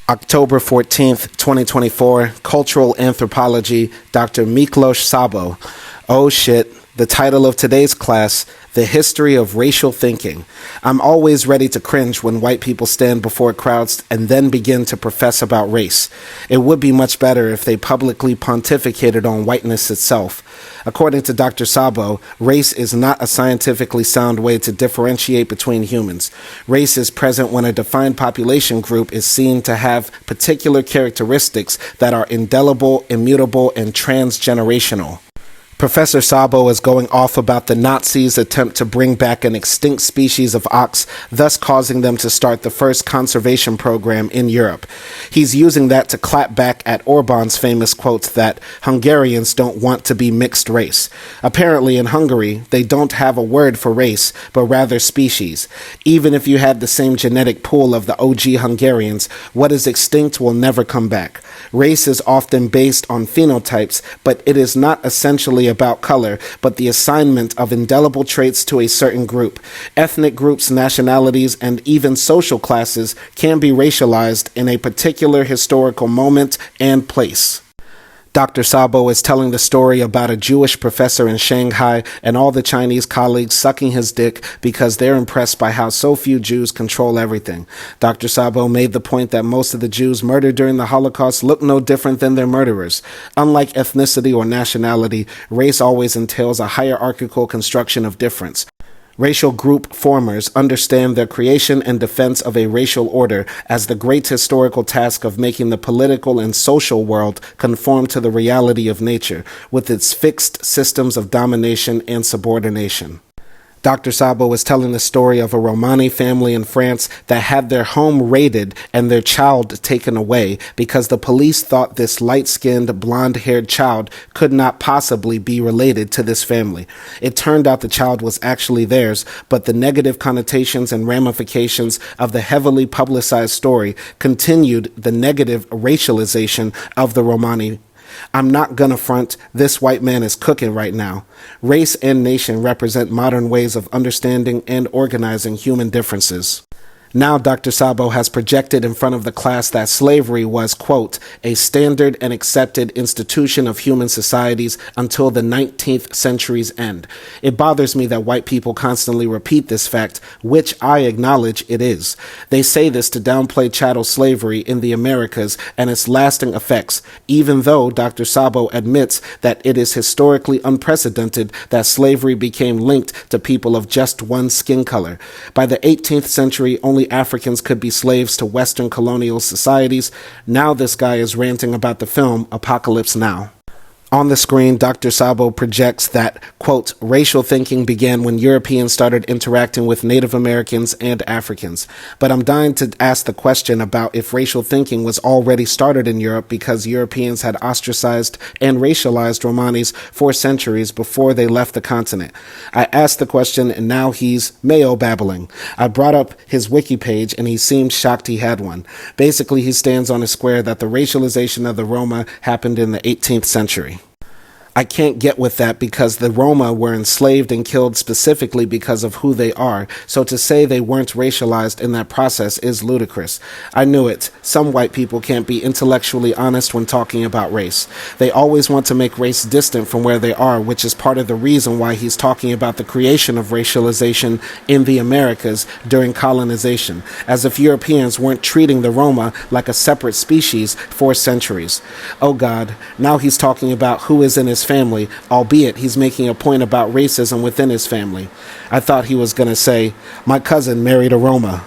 October 14th, 2024, Cultural Anthropology, Dr. Miklos Sabo. Oh shit, the title of today's class, The History of Racial Thinking. I'm always ready to cringe when white people stand before crowds and then begin to profess about race. It would be much better if they publicly pontificated on whiteness itself. According to Dr. Sabo, race is not a scientifically sound way to differentiate between humans. Race is present when a defined population group is seen to have particular characteristics that are indelible, immutable, and transgenerational. Professor Sabo is going off about the Nazis' attempt to bring back an extinct species of ox, thus causing them to start the first conservation program in Europe. He's using that to clap back at Orban's famous quote that Hungarians don't want to be mixed race. Apparently in Hungary, they don't have a word for race, but rather species. Even if you had the same genetic pool of the OG Hungarians, what is extinct will never come back. Race is often based on phenotypes, but it is not essentially about color, but the assignment of indelible traits to a certain group. Ethnic groups, nationalities, and even social classes can be racialized in a particular historical moment and place. Dr. Sabo is telling the story about a Jewish professor in Shanghai and all the Chinese colleagues sucking his dick because they're impressed by how so few Jews control everything. Dr. Sabo made the point that most of the Jews murdered during the Holocaust look no different than their murderers. Unlike ethnicity or nationality, race always entails a hierarchical construction of difference. Racial group formers understand their creation and defense of a racial order as the great historical task of making the political and social world conform to the reality of nature, with its fixed systems of domination and subordination. Dr. Sabo was telling the story of a Romani family in France that had their home raided and their child taken away because the police thought this light-skinned, blonde-haired child could not possibly be related to this family. It turned out the child was actually theirs, but the negative connotations and ramifications of the heavily publicized story continued the negative racialization of the Romani. I'm not gonna front, this white man is cooking right now. Race and nation represent modern ways of understanding and organizing human differences. Now Dr. Sabo has projected in front of the class that slavery was, quote, a standard and accepted institution of human societies until the 19th century's end. It bothers me that white people constantly repeat this fact, which I acknowledge it is. They say this to downplay chattel slavery in the Americas and its lasting effects, even though Dr. Sabo admits that it is historically unprecedented that slavery became linked to people of just one skin color. By the 18th century, only Africans could be slaves to Western colonial societies. Now this guy is ranting about the film Apocalypse Now. On the screen, Dr. Sabo projects that, quote, racial thinking began when Europeans started interacting with Native Americans and Africans. But I'm dying to ask the question about if racial thinking was already started in Europe because Europeans had ostracized and racialized Romanis for centuries before they left the continent. I asked the question and now he's Mayo Babbling. I brought up his wiki page and he seemed shocked he had one. Basically, he stands on a square that the racialization of the Roma happened in the 18th century. I can't get with that because the Roma were enslaved and killed specifically because of who they are, so to say they weren't racialized in that process is ludicrous. I knew it. Some white people can't be intellectually honest when talking about race. They always want to make race distant from where they are, which is part of the reason why he's talking about the creation of racialization in the Americas during colonization, as if Europeans weren't treating the Roma like a separate species for centuries. Oh God, now he's talking about who is in his family, albeit he's making a point about racism within his family. I thought he was going to say, my cousin married a Roma.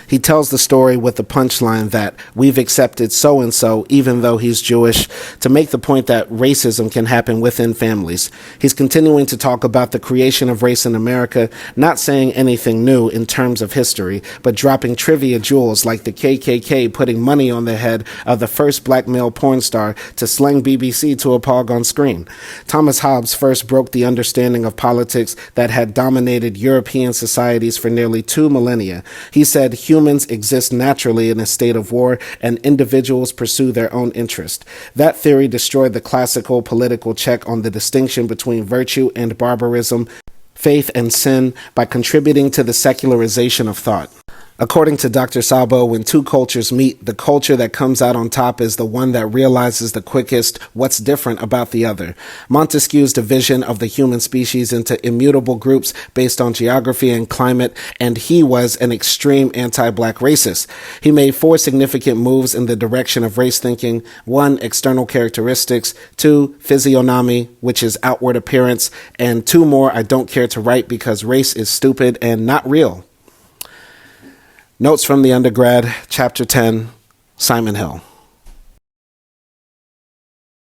He tells the story with the punchline that we've accepted so-and-so even though he's Jewish to make the point that racism can happen within families. He's continuing to talk about the creation of race in America, not saying anything new in terms of history, but dropping trivia jewels like the KKK putting money on the head of the first black male porn star to slang BBC to a pog on screen. Thomas Hobbes first broke the understanding of politics that had dominated European societies for nearly 2 millennia. He said humans exist naturally in a state of war and individuals pursue their own interest. That theory destroyed the classical political check on the distinction between virtue and barbarism, faith and sin by contributing to the secularization of thought. According to Dr. Sabo, when two cultures meet, the culture that comes out on top is the one that realizes the quickest what's different about the other. Montesquieu's division of the human species into immutable groups based on geography and climate, and he was an extreme anti-black racist. He made 4 significant moves in the direction of race thinking. 1, external characteristics. 2, physiognomy, which is outward appearance. And 2 more I don't care to write because race is stupid and not real. Notes from the Undergrad, Chapter 10, Simon Hill.